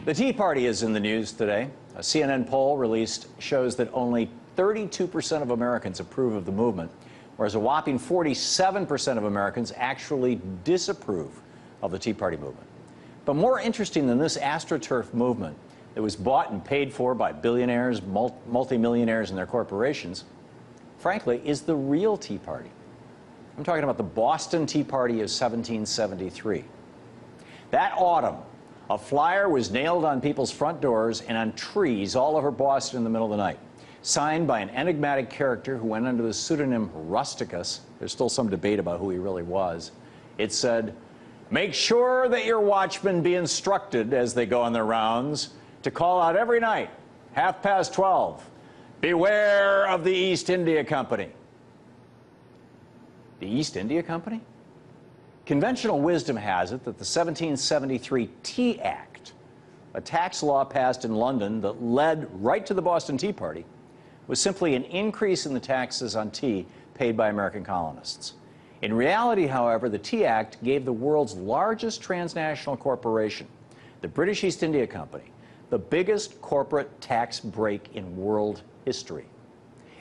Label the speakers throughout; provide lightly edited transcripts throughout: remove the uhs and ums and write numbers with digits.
Speaker 1: The Tea Party is in the news today. A CNN poll released shows that only 32% of Americans approve of the movement, whereas a whopping 47% of Americans actually disapprove of the Tea Party movement. But more interesting than this AstroTurf movement that was bought and paid for by billionaires, multimillionaires, and their corporations, frankly, is the real Tea Party. I'm talking about the Boston Tea Party of 1773. That autumn, a flyer was nailed on people's front doors and on trees all over Boston in the middle of the night, signed by an enigmatic character who went under the pseudonym Rusticus. There's still some debate about who he really was. It said, "Make sure that your watchmen be instructed as they go on their rounds to call out every night, 12:30, beware of the East India Company." The East India Company? Conventional wisdom has it that the 1773 Tea Act, a tax law passed in London that led right to the Boston Tea Party, was simply an increase in the taxes on tea paid by American colonists. In reality, however, the Tea Act gave the world's largest transnational corporation, the British East India Company, the biggest corporate tax break in world history.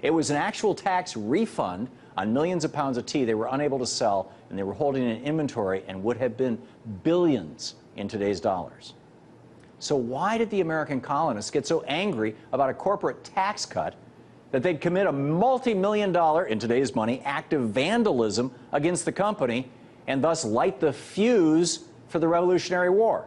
Speaker 1: It was an actual tax refund on millions of pounds of tea they were unable to sell, and they were holding in inventory and would have been billions in today's dollars. So why did the American colonists get so angry about a corporate tax cut that they'd commit a multi-million-dollar, in today's money, act of vandalism against the company and thus light the fuse for the Revolutionary War?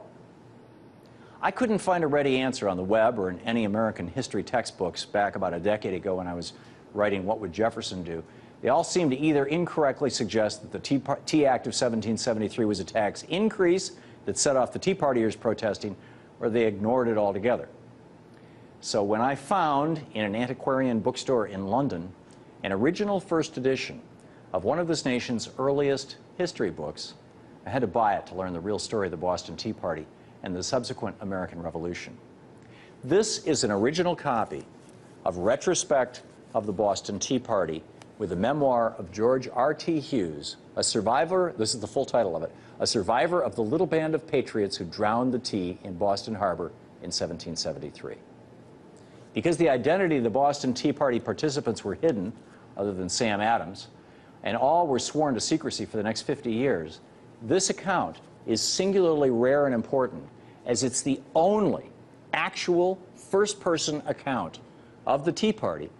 Speaker 1: I couldn't find a ready answer on the web or in any American history textbooks back about a decade ago when I was writing What Would Jefferson Do? They all seem to either incorrectly suggest that the Tea Act of 1773 was a tax increase that set off the Tea Partiers protesting, or they ignored it altogether. So when I found in an antiquarian bookstore in London an original first edition of one of this nation's earliest history books, I had to buy it to learn the real story of the Boston Tea Party and the subsequent American Revolution. This is an original copy of Retrospect of the Boston Tea Party with a memoir of George R.T. Hughes, a survivor, this is the full title of it, a survivor of the little band of patriots who drowned the tea in Boston Harbor in 1773. Because the identity of the Boston Tea Party participants were hidden, other than Sam Adams, and all were sworn to secrecy for the next 50 years, this account is singularly rare and important, as it's the only actual first-person account of the Tea Party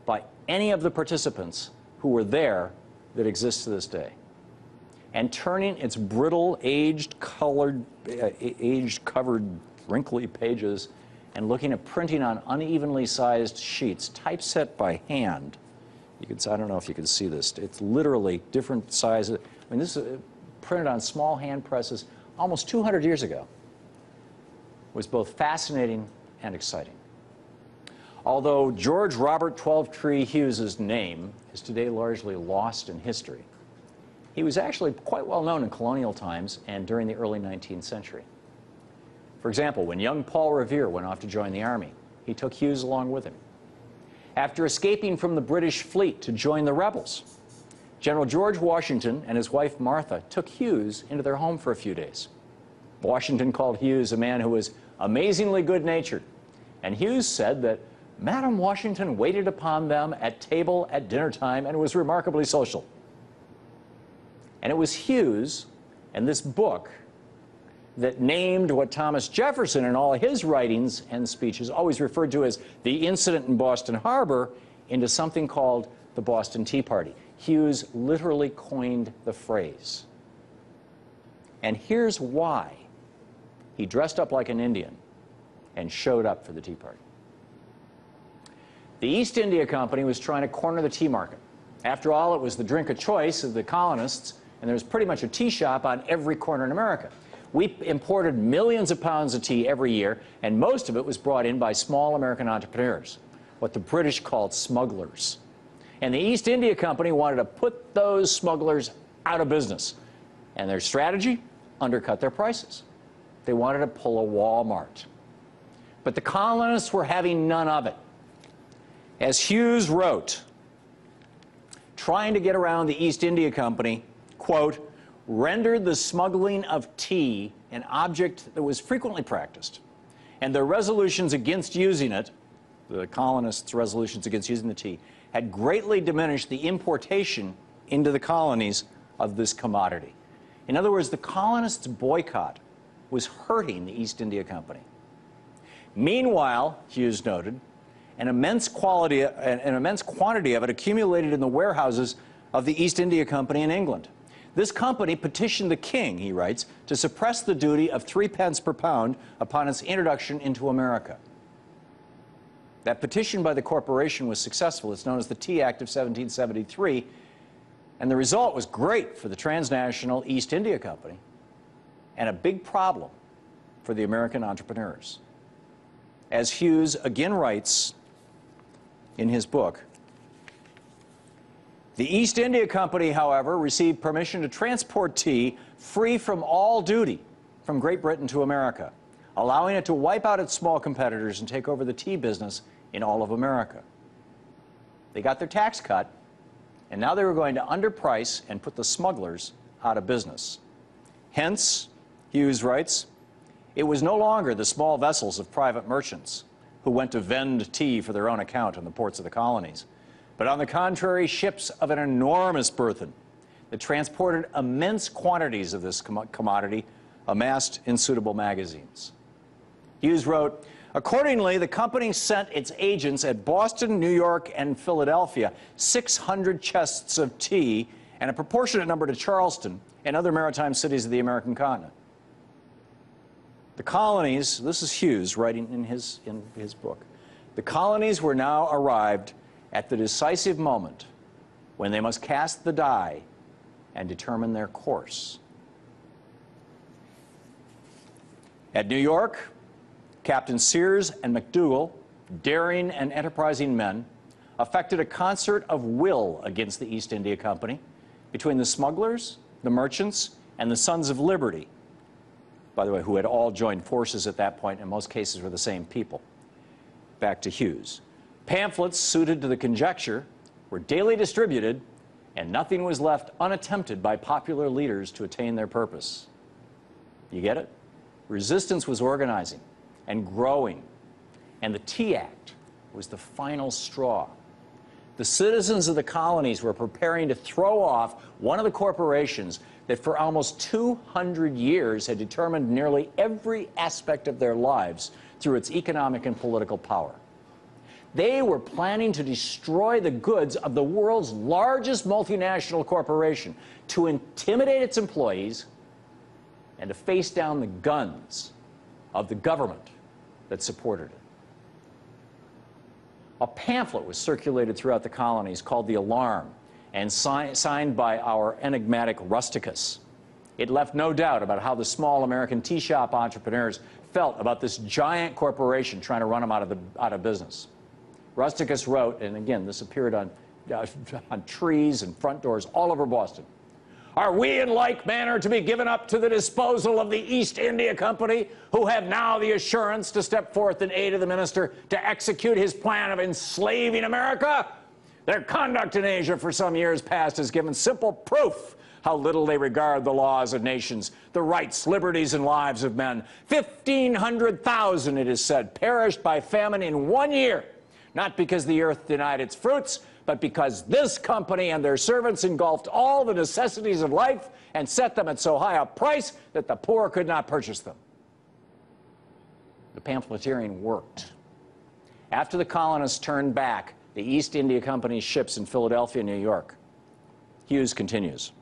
Speaker 1: by any of the participants who were there that exists to this day. And turning its brittle, age-covered, wrinkly pages and looking at printing on unevenly sized sheets, typeset by hand. You can, I don't know if you can see this. It's literally different sizes. I mean, this is printed on small hand presses almost 200 years ago. Was both fascinating and exciting. Although George Robert Twelvetree Hughes's name is today largely lost in history, he was actually quite well known in colonial times and during the early 19th century. For example, when young Paul Revere went off to join the Army, he took Hughes along with him. After escaping from the British fleet to join the rebels, General George Washington and his wife Martha took Hughes into their home for a few days. Washington called Hughes a man who was amazingly good-natured, and Hughes said that Madam Washington waited upon them at table at dinner time and was remarkably social. And it was Hughes and this book that named what Thomas Jefferson in all his writings and speeches always referred to as the incident in Boston Harbor into something called the Boston Tea Party. Hughes literally coined the phrase. And here's why he dressed up like an Indian and showed up for the Tea Party. The East India Company was trying to corner the tea market. After all, it was the drink of choice of the colonists, and there was pretty much a tea shop on every corner in America. We imported millions of pounds of tea every year, and most of it was brought in by small American entrepreneurs, what the British called smugglers. And the East India Company wanted to put those smugglers out of business. And their strategy? Undercut their prices. They wanted to pull a Walmart. But the colonists were having none of it. As Hughes wrote, trying to get around the East India Company, quote, rendered the smuggling of tea an object that was frequently practiced and their resolutions against using it, the colonists' resolutions against using the tea, had greatly diminished the importation into the colonies of this commodity. In other words, the colonists' boycott was hurting the East India Company. Meanwhile, Hughes noted, an immense quantity of it accumulated in the warehouses of the East India Company in England. This company petitioned the king, he writes, to suppress the duty of 3 pence per pound upon its introduction into America. That petition by the corporation was successful. It's known as the Tea Act of 1773, and the result was great for the transnational East India Company and a big problem for the American entrepreneurs. As Hughes again writes in his book, the East India Company, however, received permission to transport tea free from all duty from Great Britain to America, allowing it to wipe out its small competitors and take over the tea business in all of America. They got their tax cut, and now they were going to underprice and put the smugglers out of business. Hence, Hughes writes, it was no longer the small vessels of private merchants who went to vend tea for their own account in the ports of the colonies, but on the contrary, ships of an enormous burthen that transported immense quantities of this commodity amassed in suitable magazines. Hughes wrote, accordingly, the company sent its agents at Boston, New York, and Philadelphia 600 chests of tea and a proportionate number to Charleston and other maritime cities of the American continent. The colonies, this is Hughes writing in his book, the colonies were now arrived at the decisive moment when they must cast the die and determine their course. At New York, Captain Sears and McDougall, daring and enterprising men, effected a concert of will against the East India Company between the smugglers, the merchants, and the Sons of Liberty, by the way, who had all joined forces at that point, in most cases were the same people. Back to Hughes. Pamphlets suited to the conjecture were daily distributed, and nothing was left unattempted by popular leaders to attain their purpose. You get it? Resistance was organizing and growing, and the Tea Act was the final straw. The citizens of the colonies were preparing to throw off one of the corporations that for almost 200 years had determined nearly every aspect of their lives through its economic and political power. They were planning to destroy the goods of the world's largest multinational corporation, to intimidate its employees, and to face down the guns of the government that supported it. A pamphlet was circulated throughout the colonies called The Alarm, and signed by our enigmatic Rusticus. It left no doubt about how the small American tea shop entrepreneurs felt about this giant corporation trying to run them out of business. Rusticus wrote, and again, this appeared on trees and front doors all over Boston, are we in like manner to be given up to the disposal of the East India Company, who have now the assurance to step forth in aid of the minister to execute his plan of enslaving America? Their conduct in Asia for some years past has given simple proof how little they regard the laws of nations, the rights, liberties, and lives of men. 1,500,000, it is said, perished by famine in 1 year, not because the earth denied its fruits, but because this company and their servants engulfed all the necessities of life and set them at so high a price that the poor could not purchase them. The pamphleteering worked. After the colonists turned back the East India Company's ships in Philadelphia and New York, Hughes continues.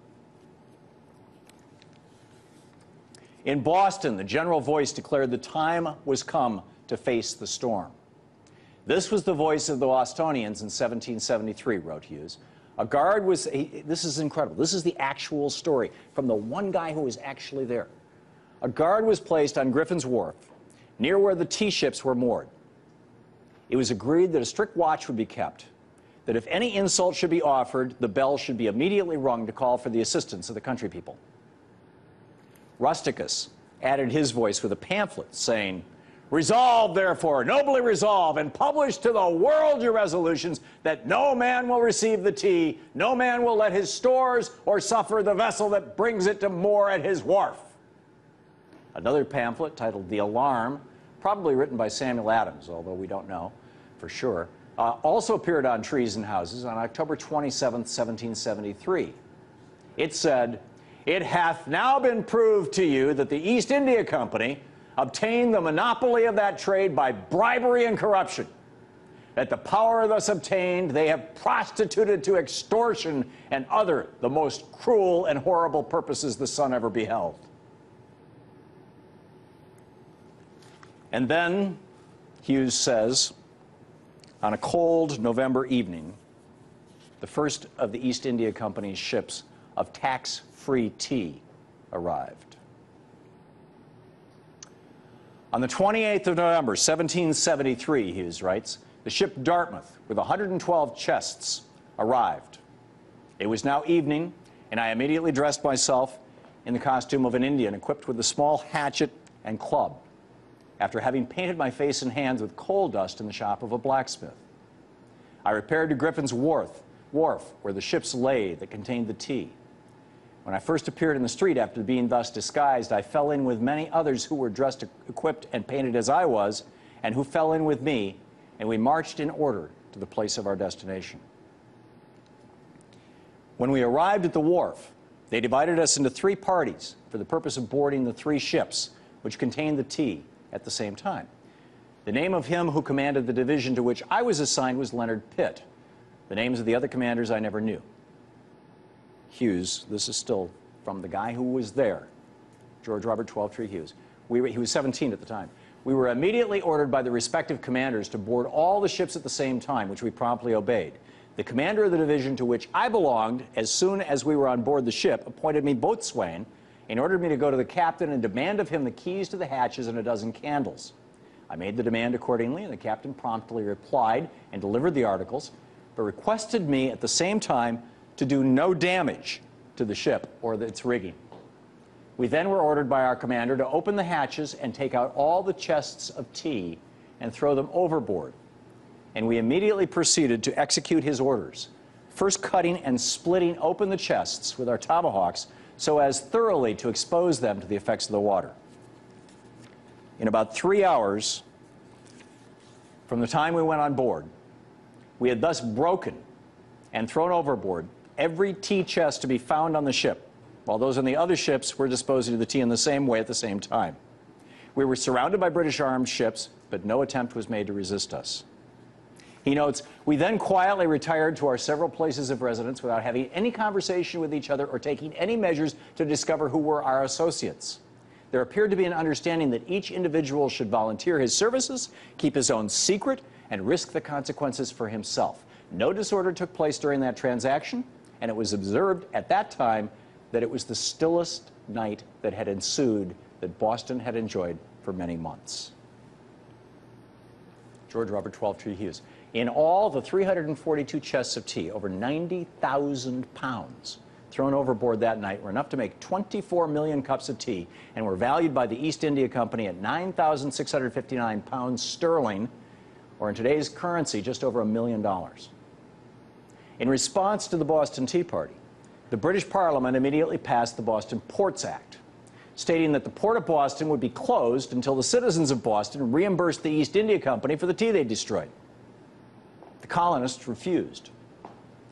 Speaker 1: In Boston, the general voice declared the time was come to face the storm. This was the voice of the Bostonians in 1773, wrote Hughes. A guard was, this is incredible, this is the actual story from the one guy who was actually there. A guard was placed on Griffin's Wharf, near where the tea ships were moored. It was agreed that a strict watch would be kept, that if any insult should be offered, the bell should be immediately rung to call for the assistance of the country people. Rusticus added his voice with a pamphlet saying, resolve, therefore, nobly resolve, and publish to the world your resolutions that no man will receive the tea, no man will let his stores or suffer the vessel that brings it to moor at his wharf. Another pamphlet titled The Alarm probably written by Samuel Adams, although we don't know for sure, also appeared on trees and houses on October 27, 1773. It said, "It hath now been proved to you that the East India Company obtained the monopoly of that trade by bribery and corruption. That the power thus obtained they have prostituted to extortion and other the most cruel and horrible purposes the sun ever beheld." And then Hughes says, on a cold November evening, the first of the East India Company's ships of tax-free tea arrived. On the 28th of November, 1773, Hughes writes, the ship Dartmouth, with 112 chests, arrived. It was now evening, and I immediately dressed myself in the costume of an Indian, equipped with a small hatchet and club, after having painted my face and hands with coal dust in the shop of a blacksmith. I repaired to Griffin's Wharf, where the ships lay that contained the tea. When I first appeared in the street after being thus disguised, I fell in with many others who were dressed, equipped, and painted as I was, and who fell in with me, and we marched in order to the place of our destination. When we arrived at the wharf, they divided us into 3 parties for the purpose of boarding the 3 ships which contained the tea at the same time. The name of him who commanded the division to which I was assigned was Leonard Pitt. The names of the other commanders I never knew. Hughes, this is still from the guy who was there, George Robert Twelvetree Hughes. He was 17 at the time. We were immediately ordered by the respective commanders to board all the ships at the same time, which we promptly obeyed. The commander of the division to which I belonged, as soon as we were on board the ship, appointed me boatswain and ordered me to go to the captain and demand of him the keys to the hatches and a dozen candles. I made the demand accordingly, and the captain promptly replied and delivered the articles, but requested me at the same time to do no damage to the ship or its rigging. We then were ordered by our commander to open the hatches and take out all the chests of tea and throw them overboard. And we immediately proceeded to execute his orders, first cutting and splitting open the chests with our tomahawks so as thoroughly to expose them to the effects of the water. In about 3 hours from the time we went on board, we had thus broken and thrown overboard every tea chest to be found on the ship, while those on the other ships were disposing of the tea in the same way at the same time. We were surrounded by British armed ships, but no attempt was made to resist us. He notes, we then quietly retired to our several places of residence without having any conversation with each other or taking any measures to discover who were our associates. There appeared to be an understanding that each individual should volunteer his services, keep his own secret, and risk the consequences for himself. No disorder took place during that transaction, and it was observed at that time that it was the stillest night that had ensued that Boston had enjoyed for many months. George Robert Twelvetree Hughes. In all, the 342 chests of tea, over 90,000 pounds, thrown overboard that night were enough to make 24 million cups of tea and were valued by the East India Company at 9,659 pounds sterling, or in today's currency, just over $1 million. In response to the Boston Tea Party, the British Parliament immediately passed the Boston Ports Act, stating that the port of Boston would be closed until the citizens of Boston reimbursed the East India Company for the tea they destroyed. The colonists refused.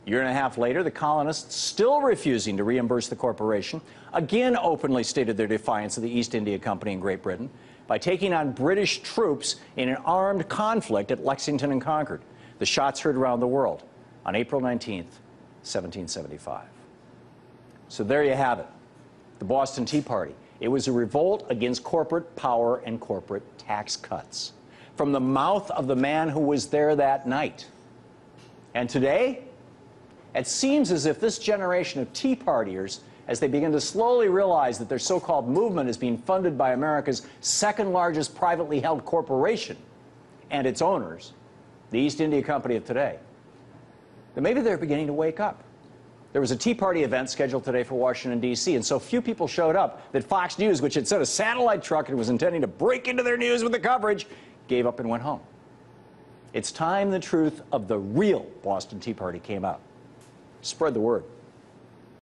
Speaker 1: A year and a half later, the colonists, still refusing to reimburse the corporation, again openly stated their defiance of the East India Company in Great Britain by taking on British troops in an armed conflict at Lexington and Concord. The shots heard around the world on April 19th, 1775. So there you have it, the Boston Tea Party. It was a revolt against corporate power and corporate tax cuts, from the mouth of the man who was there that night. And today, it seems as if this generation of Tea Partiers, as they begin to slowly realize that their so-called movement is being funded by America's second largest privately held corporation and its owners, the East India Company of today, that maybe they're beginning to wake up. There was a Tea Party event scheduled today for Washington, D.C., and so few people showed up that Fox News, which had sent a satellite truck and was intending to break into their news with the coverage, gave up and went home. It's time the truth of the real Boston Tea Party came out. Spread the word.